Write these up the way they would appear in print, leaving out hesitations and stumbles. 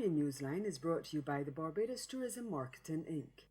Caribbean Newsline is brought to you by the Barbados Tourism Marketing, Inc.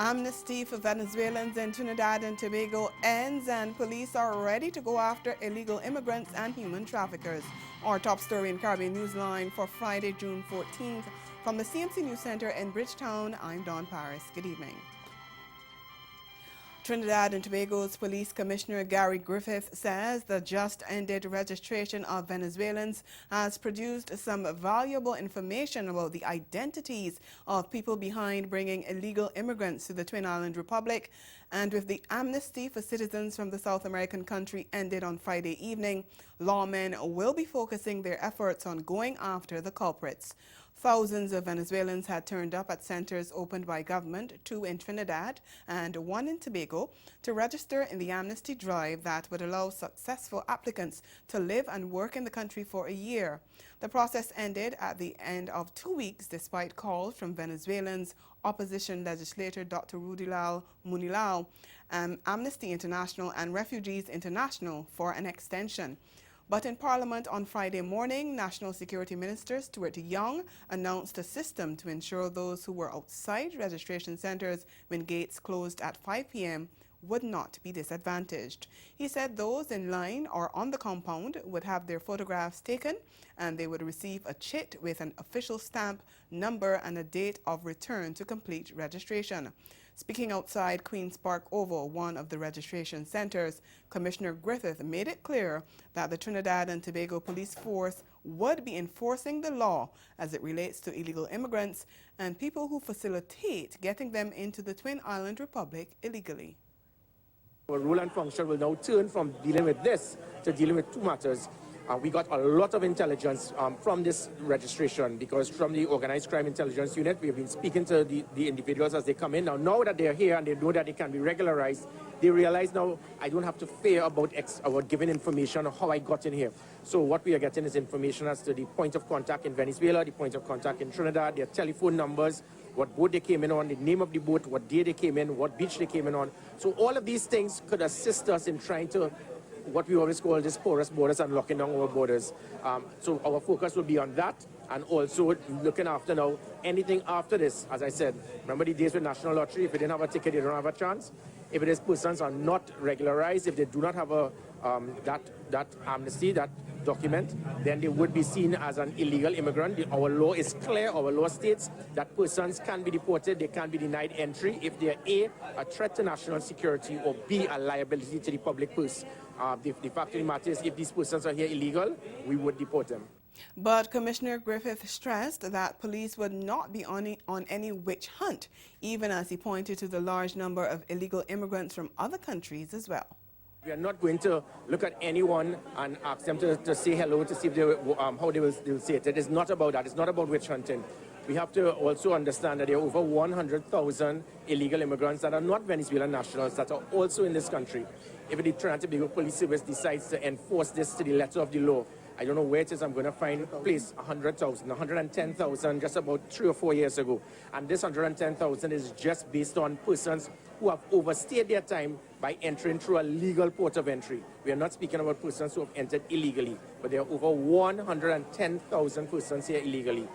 Amnesty for Venezuelans in Trinidad and Tobago ends, and police are ready to go after illegal immigrants and human traffickers. Our top story in Caribbean Newsline for Friday, June 14th. From the CMC News Center in Bridgetown, I'm Dawn Paris. Good evening. Trinidad and Tobago's Police Commissioner Gary Griffith says the just-ended registration of Venezuelans has produced some valuable information about the identities of people behind bringing illegal immigrants to the Twin Island Republic. And with the amnesty for citizens from the South American country ended on Friday evening, lawmen will be focusing their efforts on going after the culprits. Thousands of Venezuelans had turned up at centers opened by government, 2 in Trinidad and 1 in Tobago, to register in the amnesty drive that would allow successful applicants to live and work in the country for a year. The process ended at the end of 2 weeks despite calls from Venezuelans, opposition legislator Dr. Rudilal Munilao, Amnesty International and Refugees International for an extension. But in Parliament on Friday morning, National Security Minister Stuart Young announced a system to ensure those who were outside registration centres when gates closed at 5 p.m. would not be disadvantaged. He said those in line or on the compound would have their photographs taken and they would receive a chit with an official stamp, number and a date of return to complete registration. Speaking outside Queen's Park Oval, one of the registration centres, Commissioner Griffith made it clear that the Trinidad and Tobago Police Force would be enforcing the law as it relates to illegal immigrants and people who facilitate getting them into the Twin Island Republic illegally. Our role and function will now turn from dealing with this to dealing with 2 matters. We got a lot of intelligence from this registration because from the Organized Crime Intelligence Unit, we have been speaking to the individuals as they come in. Now that they're here and they know that they can be regularized, they realize now I don't have to fear about giving information on how I got in here. So what we are getting is information as to the point of contact in Venezuela, the point of contact in Trinidad, their telephone numbers, what boat they came in on, the name of the boat, what day they came in, what beach they came in on. So all of these things could assist us in trying to what we always call this porous borders and locking down our borders. So our focus will be on that and also looking after now anything after this. As I said, remember the days with National Lottery, if you didn't have a ticket, you don't have a chance. If it is persons are not regularized, if they do not have a that amnesty, that document, then they would be seen as an illegal immigrant. Our law is clear. Our law states that persons can be deported, they can be denied entry if they are a threat to national security or B, a liability to the public purse. The fact of the matter is, if these persons are here illegal, we would deport them. But Commissioner Griffith stressed that police would not be on any witch hunt, even as he pointed to the large number of illegal immigrants from other countries as well. We are not going to look at anyone and ask them to say hello to see if they, how they will say it. It is not about that. It's not about witch hunting. We have to also understand that there are over 100,000 illegal immigrants that are not Venezuelan nationals that are also in this country. If the Trinidad and Tobago Police Service decides to enforce this to the letter of the law, I don't know where it is. I'm going to find a place 100,000, 110,000 just about 3 or 4 years ago. And this 110,000 is just based on persons who have overstayed their time by entering through a legal port of entry. We are not speaking about persons who have entered illegally, but there are over 110,000 persons here illegally.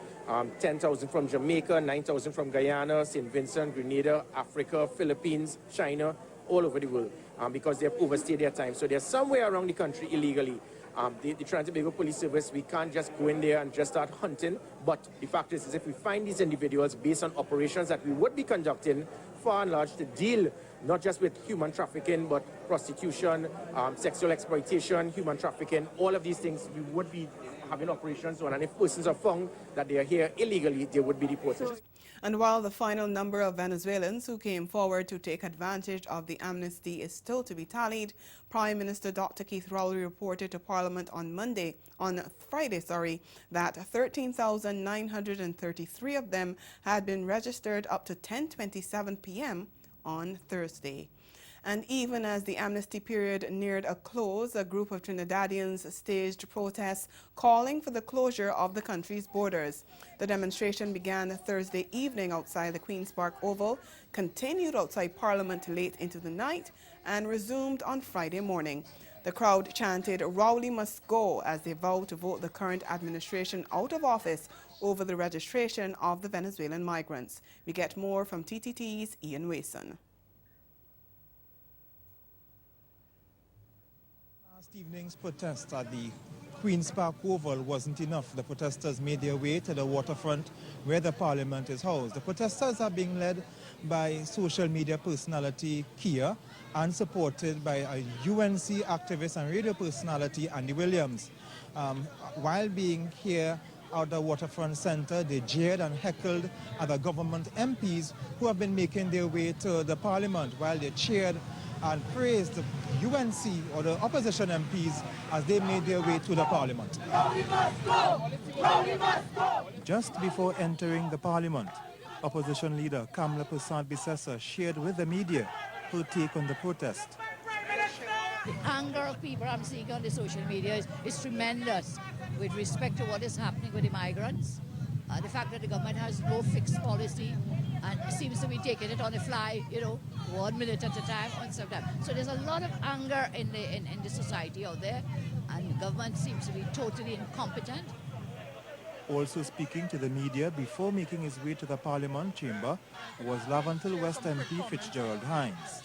10,000 from Jamaica, 9,000 from Guyana, St. Vincent, Grenada, Africa, Philippines, China, all over the world, because they have overstayed their time. So they're somewhere around the country illegally. The Trinidad and Tobago Police Service, we can't just go in there and just start hunting, but the fact is if we find these individuals based on operations that we would be conducting, far and large, to deal not just with human trafficking, but prostitution, sexual exploitation, human trafficking, all of these things we would be having operations on, and if persons are found that they are here illegally, they would be deported. And while the final number of Venezuelans who came forward to take advantage of the amnesty is still to be tallied, Prime Minister Dr. Keith Rowley reported to Parliament on Friday, that 13,933 of them had been registered up to 10:27 p.m. on Thursday. And even as the amnesty period neared a close, a group of Trinidadians staged protests calling for the closure of the country's borders. The demonstration began Thursday evening outside the Queen's Park Oval, continued outside Parliament late into the night, and resumed on Friday morning. The crowd chanted, "Rowley must go," as they vowed to vote the current administration out of office over the registration of the Venezuelan migrants. We get more from TTT's Ian Wason. Last evening's protest at the Queen's Park Oval wasn't enough. The protesters made their way to the waterfront where the Parliament is housed. The protesters are being led by social media personality Kia and supported by a UNC activist and radio personality Andy Williams. While being here at the waterfront center, they jeered and heckled other government MPs who have been making their way to the Parliament, while they cheered and praised the UNC or the opposition MPs as they made their way to the Parliament. Rowley must go! Rowley must go! Just before entering the Parliament, opposition leader Kamla Persad-Bissessar shared with the media her take on the protest. The anger of people I'm seeing on the social media is tremendous with respect to what is happening with the migrants. The fact that the government has no fixed policy and seems to be taking it on the fly, 1 minute at a time and sometimes. So there's a lot of anger in the society out there, and the government seems to be totally incompetent. Also speaking to the media before making his way to the Parliament chamber was Lavantil West MP Fitzgerald Hines.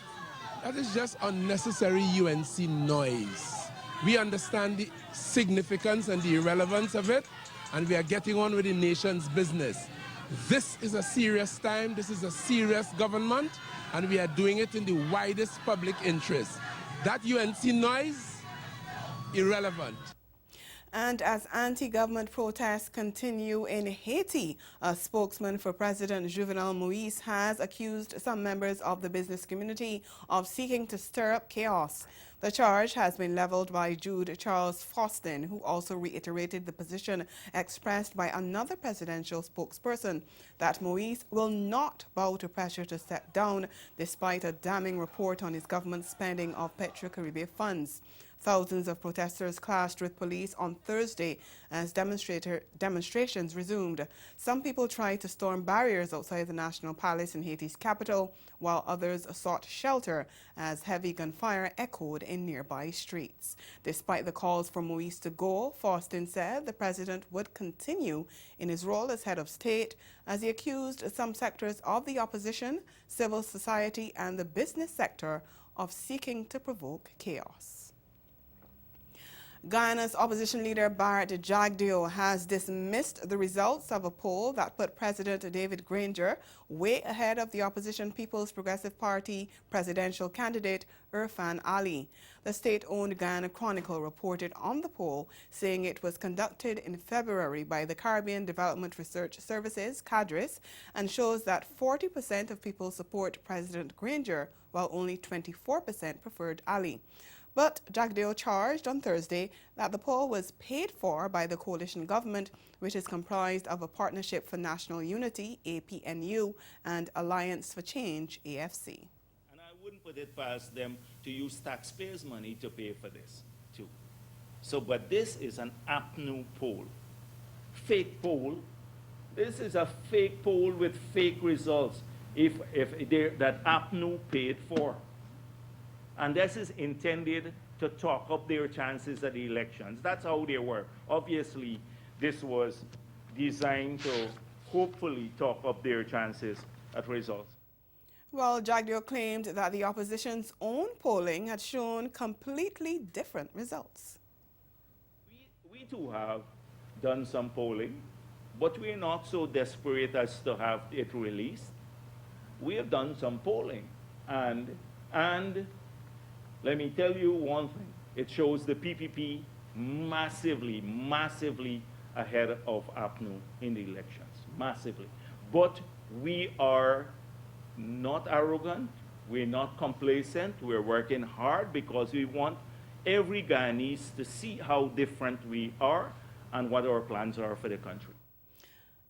That is just unnecessary UNC noise. We understand the significance and the irrelevance of it, and we are getting on with the nation's business. This is a serious time, this is a serious government, and we are doing it in the widest public interest. That UNC noise, irrelevant. And as anti-government protests continue in Haiti, a spokesman for President Jovenel Moïse has accused some members of the business community of seeking to stir up chaos. The charge has been leveled by Jude Charles Faustin, who also reiterated the position expressed by another presidential spokesperson that Moïse will not bow to pressure to step down, despite a damning report on his government spending of Petro-Caribbean funds. Thousands of protesters clashed with police on Thursday as demonstrations resumed. Some people tried to storm barriers outside the National Palace in Haiti's capital, while others sought shelter as heavy gunfire echoed in nearby streets. Despite the calls for Moïse to go, Faustin said the president would continue in his role as head of state, as he accused some sectors of the opposition, civil society and the business sector of seeking to provoke chaos. Guyana's opposition leader Barrett Jagdeo has dismissed the results of a poll that put President David Granger way ahead of the opposition People's Progressive Party presidential candidate Irfan Ali. The state-owned Guyana Chronicle reported on the poll, saying it was conducted in February by the Caribbean Development Research Services, CADRIS, and shows that 40% of people support President Granger, while only 24% preferred Ali. But Jagdeo charged on Thursday that the poll was paid for by the coalition government, which is comprised of a Partnership for National Unity, APNU, and Alliance for Change, AFC. And I wouldn't put it past them to use taxpayers' money to pay for this, too. So, but this is an APNU poll. Fake poll. This is a fake poll with fake results that APNU paid for. And this is intended to talk up their chances at the elections. That's how they were. Obviously, this was designed to hopefully talk up their chances at results. Well, Jagdeo claimed that the opposition's own polling had shown completely different results. We too have done some polling, but we're not so desperate as to have it released. We have done some polling, and let me tell you one thing. It shows the PPP massively ahead of APNU in the elections, massively. But We are not arrogant, we're not complacent, we're working hard because we want every Guyanese to see how different we are and what our plans are for the country.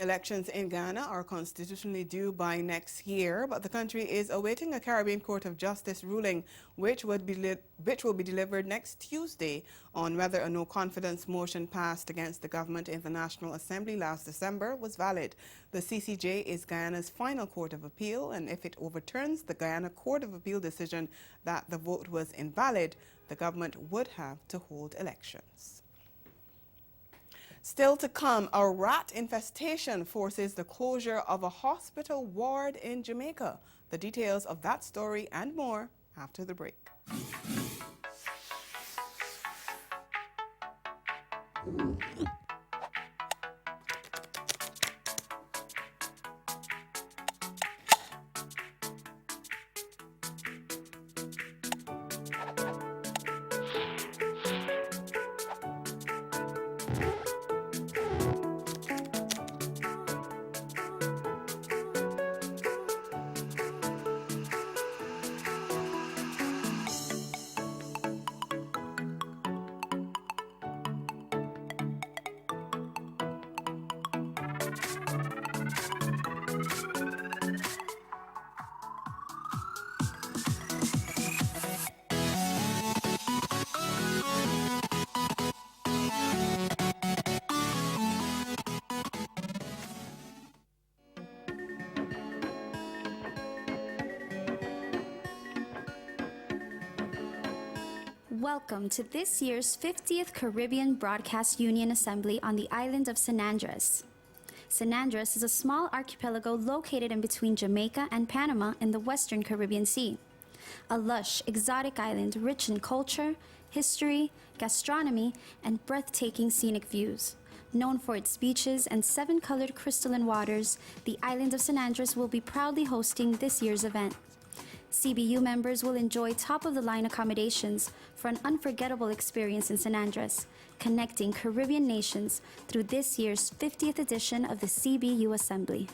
Elections in Ghana are constitutionally due by next year, but the country is awaiting a Caribbean Court of Justice ruling, which will be delivered next Tuesday on whether a no-confidence motion passed against the government in the National Assembly last December was valid. The CCJ is Guyana's final court of appeal, and if it overturns the Guyana Court of Appeal decision that the vote was invalid, the government would have to hold elections. Still to come, a rat infestation forces the closure of a hospital ward in Jamaica. The details of that story and more after the break. Welcome to this year's 50th Caribbean Broadcast Union Assembly on the island of San Andres. San Andres is a small archipelago located in between Jamaica and Panama in the Western Caribbean Sea. A lush, exotic island rich in culture, history, gastronomy, and breathtaking scenic views. Known for its beaches and 7-colored crystalline waters, the island of San Andres will be proudly hosting this year's event. CBU members will enjoy top-of-the-line accommodations for an unforgettable experience in San Andres, connecting Caribbean nations through this year's 50th edition of the CBU Assembly.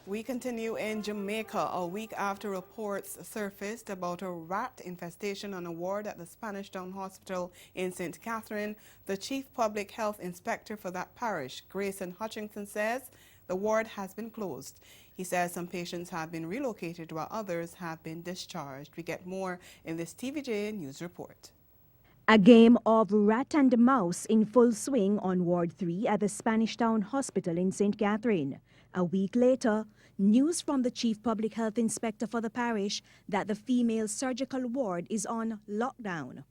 We continue in Jamaica. A week after reports surfaced about a rat infestation on a ward at the Spanish Town Hospital in St. Catherine, the Chief Public Health Inspector for that parish, Grayson Hutchinson, says the ward has been closed. He says some patients have been relocated while others have been discharged. We get more in this TVJ News report. A game of rat and mouse in full swing on Ward 3 at the Spanish Town Hospital in St. Catherine. A week later, news from the Chief Public Health Inspector for the parish that the female surgical ward is on lockdown.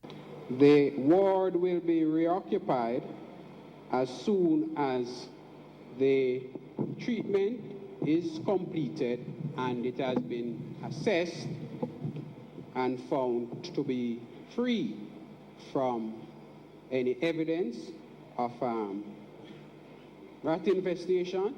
The ward will be reoccupied as soon as the treatment is completed and it has been assessed and found to be free from any evidence of rat infestation.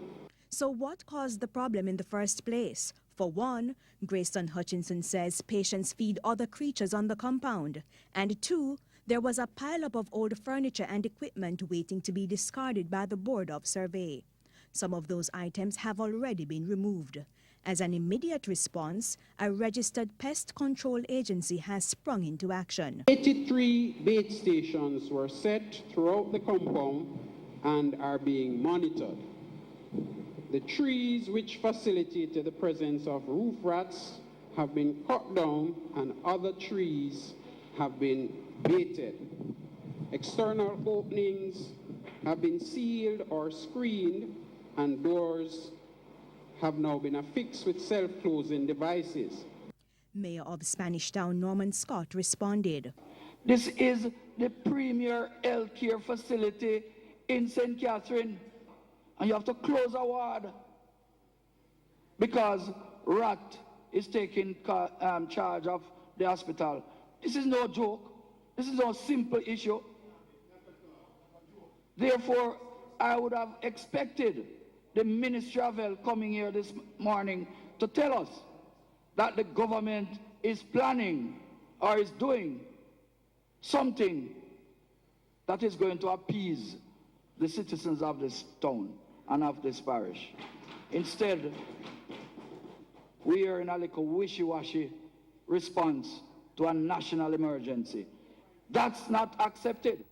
So what caused the problem in the first place? For one, Grayson Hutchinson says patients feed other creatures on the compound. And two, there was a pileup of old furniture and equipment waiting to be discarded by the Board of Survey. Some of those items have already been removed. As an immediate response, a registered pest control agency has sprung into action. 83 bait stations were set throughout the compound and are being monitored. The trees which facilitated the presence of roof rats have been cut down and other trees have been baited. External openings have been sealed or screened and doors have now been affixed with self-closing devices. Mayor of Spanish Town Norman Scott responded. This is the premier health care facility in St. Catherine, and you have to close a ward because rat is taking charge of the hospital. This is no joke. This is no simple issue. Therefore, I would have expected the Ministry of Health coming here this morning to tell us that the government is planning or is doing something that is going to appease the citizens of this town and of this parish. Instead, we are in a little wishy-washy response to a national emergency. That's not accepted.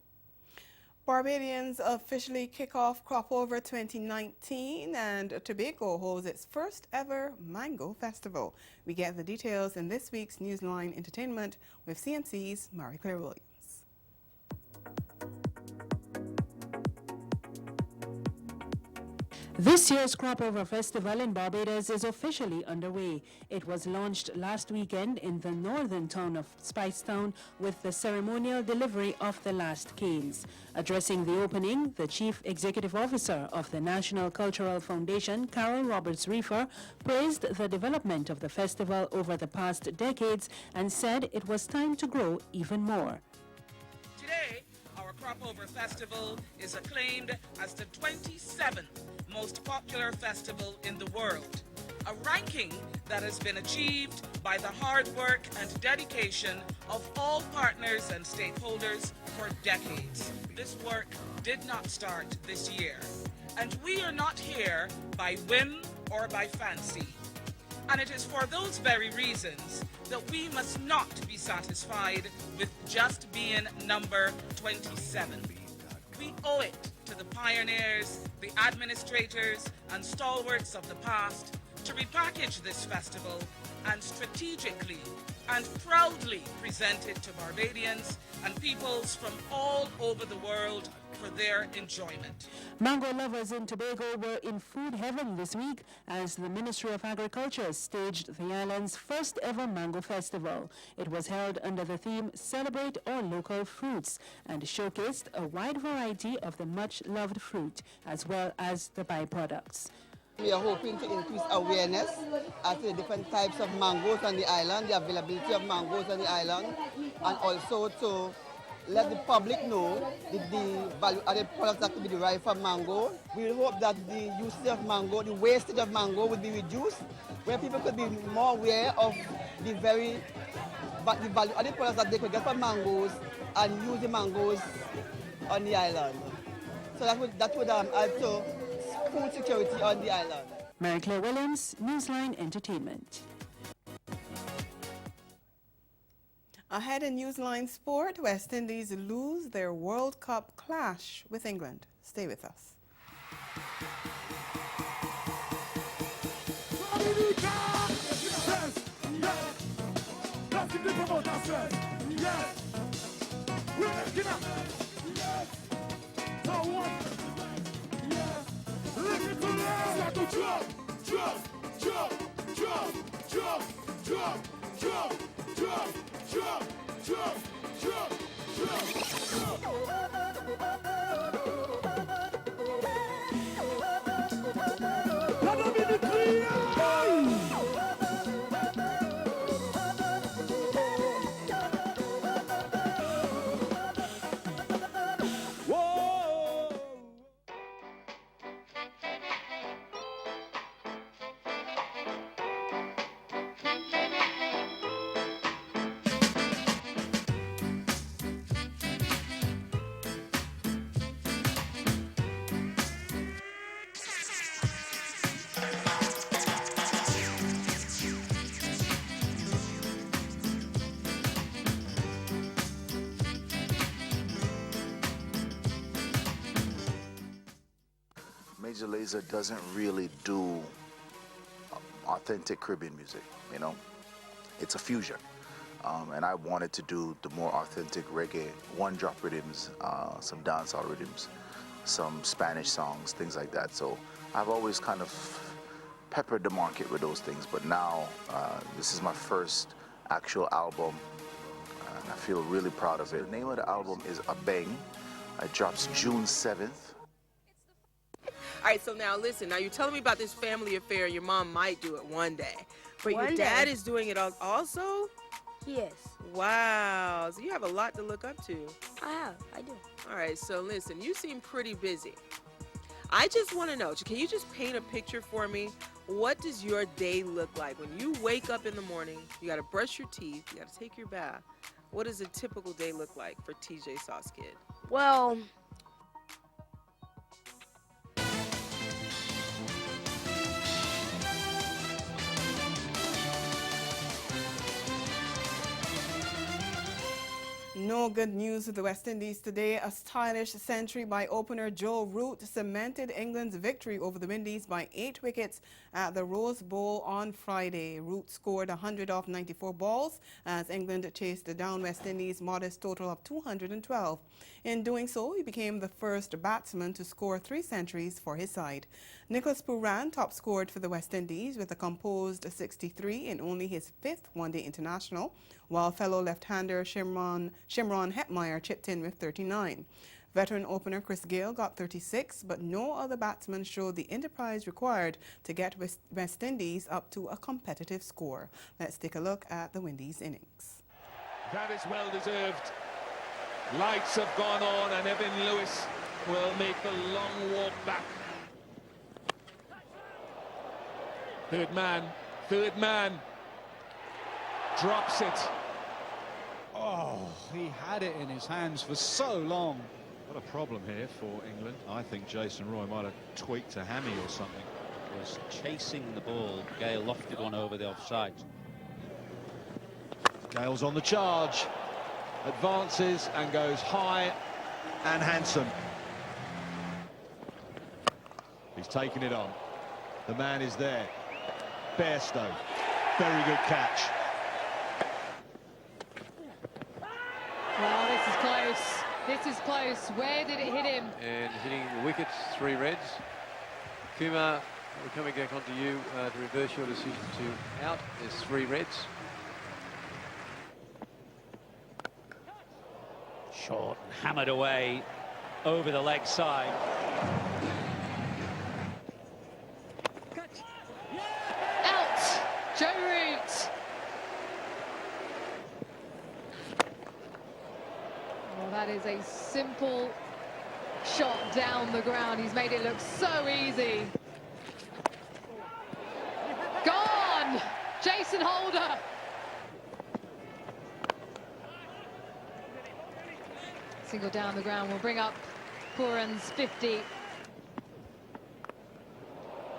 Barbadians officially kick off Crop Over 2019, and Tobago holds its first ever Mango Festival. We get the details in this week's Newsline Entertainment with CMC's Marie-Claire Williams. This year's Crop Over Festival in Barbados is officially underway. It was launched last weekend in the northern town of Spicetown with the ceremonial delivery of the last canes. Addressing the opening, the Chief Executive Officer of the National Cultural Foundation, Carol Roberts-Reefer, praised the development of the festival over the past decades and said it was time to grow even more. Today, our Crop Over Festival is acclaimed as the 27th most popular festival in the world, a ranking that has been achieved by the hard work and dedication of all partners and stakeholders for decades. This work did not start this year, and we are not here by whim or by fancy. And it is for those very reasons that we must not be satisfied with just being number 27. We owe it to the pioneers, the administrators, and stalwarts of the past to repackage this festival and strategically and proudly present it to Barbadians and peoples from all over the world for their enjoyment. Mango lovers in Tobago were in food heaven this week as the Ministry of Agriculture staged the island's first ever Mango Festival. It was held under the theme Celebrate Our Local Fruits and showcased a wide variety of the much-loved fruit as well as the byproducts. We are hoping to increase awareness as to the different types of mangoes on the island, the availability of mangoes on the island, and also to let the public know the value-added products that could be derived from mango. We hope that the usage of mango, the wastage of mango would be reduced, where people could be more aware of the value-added products that they could get from mangoes and use the mangoes on the island. So that would add to food security on the island. Marie-Claire Williams, Newsline Entertainment. Ahead in Newsline Sport, West Indies lose their World Cup clash with England. Stay with us. Major Lazer doesn't really do authentic Caribbean music, you know? It's a fusion. And I wanted to do the more authentic reggae, one-drop rhythms, some dancehall rhythms, some Spanish songs, things like that. So I've always kind of peppered the market with those things, but now this is my first actual album, and I feel really proud of it. The name of the album is A Bang. It drops June 7th. All right, so now listen, now you're telling me about this family affair, your mom might do it one day, but One your dad day. is doing it also? Yes. Wow, so you have a lot to look up to. I do. All right, so listen, you seem pretty busy. I just want to know, can you just paint a picture for me What does your day look like? When you wake up in the morning, you got to brush your teeth, you got to take your bath. What does a typical day look like for TJ Sauce Kid? Well, No good news with the West Indies today. A stylish century by opener Joe Root cemented England's victory over the Windies by 8 wickets at the Rose Bowl on Friday. Root scored 100 off 94 balls as England chased down West Indies' modest total of 212. In doing so, he became the first batsman to score 3 centuries for his side. Nicholas Pooran top-scored for the West Indies with a composed 63 in only his 5th one-day international, while fellow left-hander Shimron Hetmeyer chipped in with 39. Veteran opener Chris Gayle got 36, but no other batsman showed the enterprise required to get West Indies up to a competitive score. Let's take a look at the Windies' innings. That is well deserved. Lights have gone on and Evan Lewis will make the long walk back. Third man, drops it. Oh, he had it in his hands for so long. What a problem here for England. I think Jason Roy might have tweaked a hammy or something. Was chasing the ball. Gayle lofted one over the offside. Gale's on the charge. Advances and goes high and handsome. He's taken it on. The man is there. Bairstow. Very good catch. Well, this is close. This is close. Where did it hit him? And hitting the wickets, 3 reds. Kumar, we're coming back onto you to reverse your decision to out. There's 3 reds. Short, hammered away over the leg side. Out! Joe Root. Well, that is a simple shot down the ground. He's made it look so easy. Gone! Jason Holder. Single down the ground will bring up Pooran's 50.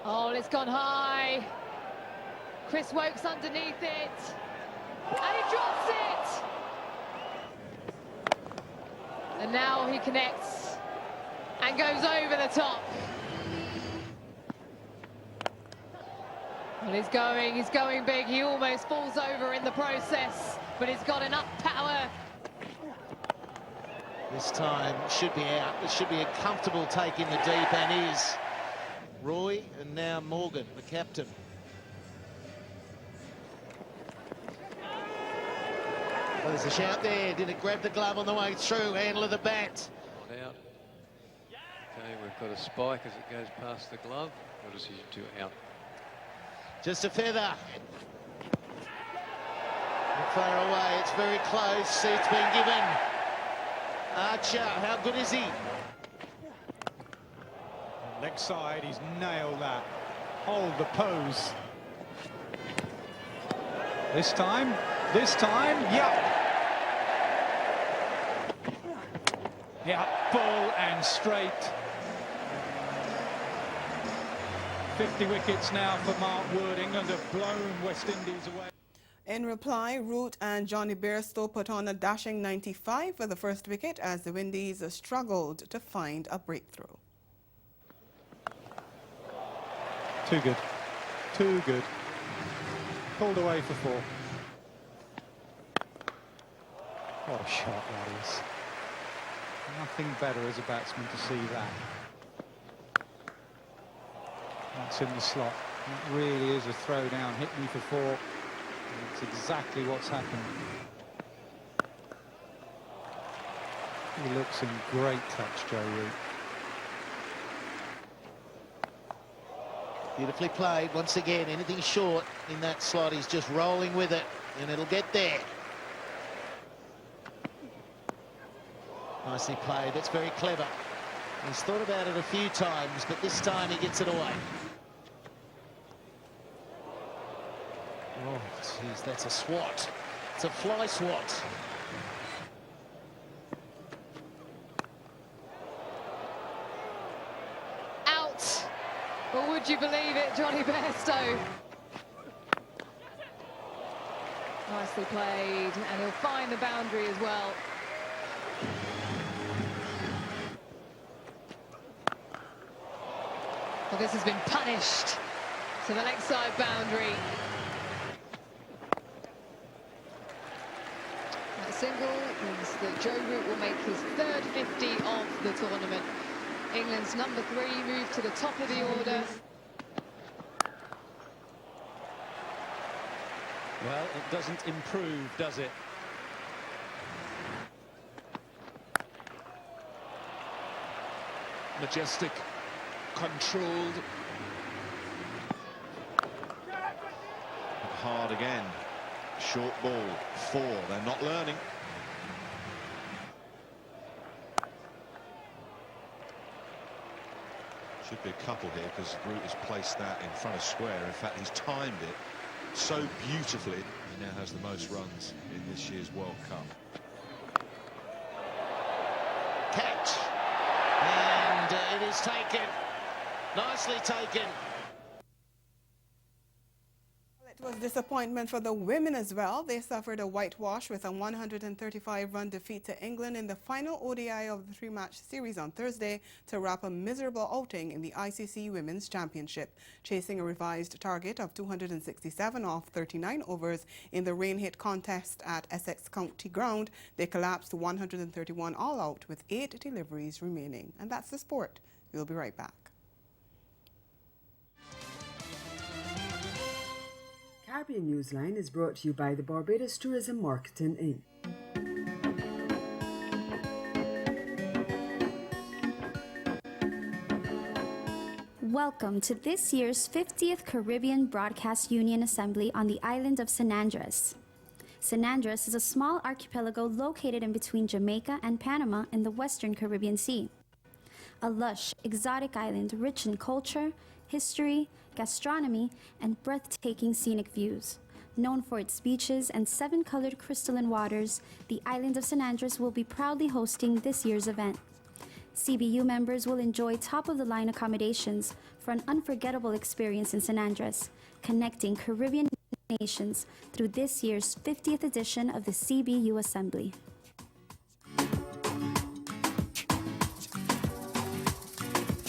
Oh, it's gone high. Chris Wokes underneath it. And he drops it! And now he connects and goes over the top. Well, he's going big. He almost falls over in the process, but he's got enough power. This time should be out. It should be a comfortable take in the deep, and is. Roy and now Morgan, the captain. Well, there's a shout there. Did it grab the glove on the way through? Handle of the bat. Out. Okay, we've got a spike as it goes past the glove. Your decision to out. Just a feather. Far away. It's very close. Seat's been given. Archer, how good is he? Leg side, he's nailed that. Hold the pose. This time, yeah. Yeah, full and straight. 50 wickets now for Mark Wood. England have blown West Indies away. In reply, Root and Johnny Bairstow put on a dashing 95 for the first wicket as the Windies struggled to find a breakthrough. Too good. Too good. Pulled away for 4. What a shot that is. Nothing better as a batsman to see that. That's in the slot. That really is a throw down. Hit me for 4. That's exactly what's happened. He looks in great touch, Joe Root. Beautifully played once again. Anything short in that slot, he's just rolling with it, and it'll get there. Nicely played. That's very clever. He's thought about it a few times, but this time he gets it away. Oh, geez, that's a swat. It's a fly swat. Out. Well, would you believe it, Johnny Bairstow? Nicely played, and he'll find the boundary as well. Well, this has been punished to the next side boundary. That single means that Joe Root will make his third 50 of the tournament. England's number 3 moved to the top of the order. Well, it doesn't improve, does it? Majestic, controlled. Hard again. Short ball, 4. They're not learning. Should be a couple here because Root has placed that in front of square. In fact, he's timed it so beautifully. He now has the most runs in this year's World Cup. Catch. And it is taken. Nicely taken. It was disappointment for the women as well. They suffered a whitewash with a 135-run defeat to England in the final ODI of the 3-match series on Thursday to wrap a miserable outing in the ICC Women's Championship. Chasing a revised target of 267 off 39 overs in the rain-hit contest at Essex County Ground, they collapsed to 131 all-out with 8 deliveries remaining. And that's the sport. We'll be right back. Caribbean Newsline is brought to you by the Barbados Tourism Marketing Inc. Welcome to this year's 50th Caribbean Broadcast Union Assembly on the island of San Andres. San Andres is a small archipelago located in between Jamaica and Panama in the western Caribbean Sea. A lush, exotic island rich in culture, history, gastronomy, and breathtaking scenic views. Known for its beaches and 7-colored crystalline waters, the island of San Andres will be proudly hosting this year's event. CBU members will enjoy top-of-the-line accommodations for an unforgettable experience in San Andres, connecting Caribbean nations through this year's 50th edition of the CBU Assembly.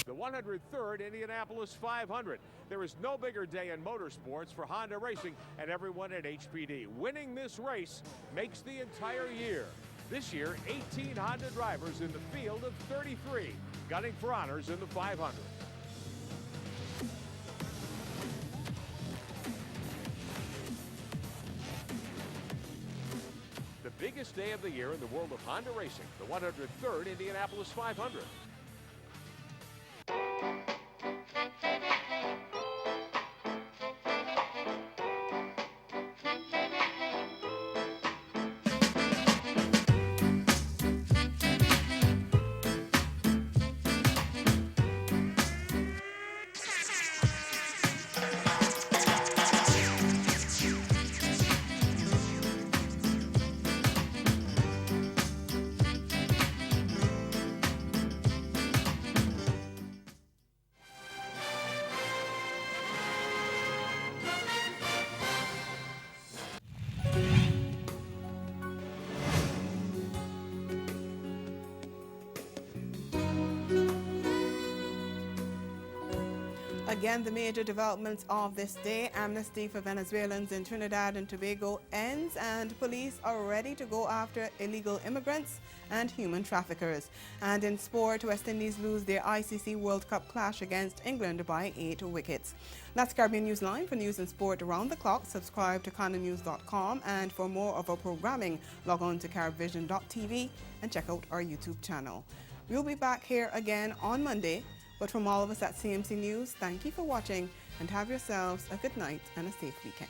The 103rd Indianapolis 500. There is no bigger day in motorsports for Honda Racing and everyone at HPD. Winning this race makes the entire year. This year, 18 Honda drivers in the field of 33, gunning for honors in the 500. The biggest day of the year in the world of Honda Racing, the 103rd Indianapolis 500. Again, the major developments of this day: amnesty for Venezuelans in Trinidad and Tobago ends, and police are ready to go after illegal immigrants and human traffickers. And in sport, West Indies lose their ICC World Cup clash against England by 8 wickets. That's Caribbean Newsline. For news and sport around the clock, subscribe to CanadaNews.com, and for more of our programming, log on to CaribVision.tv and check out our YouTube channel. We'll be back here again on Monday. But from all of us at CMC News, thank you for watching and have yourselves a good night and a safe weekend.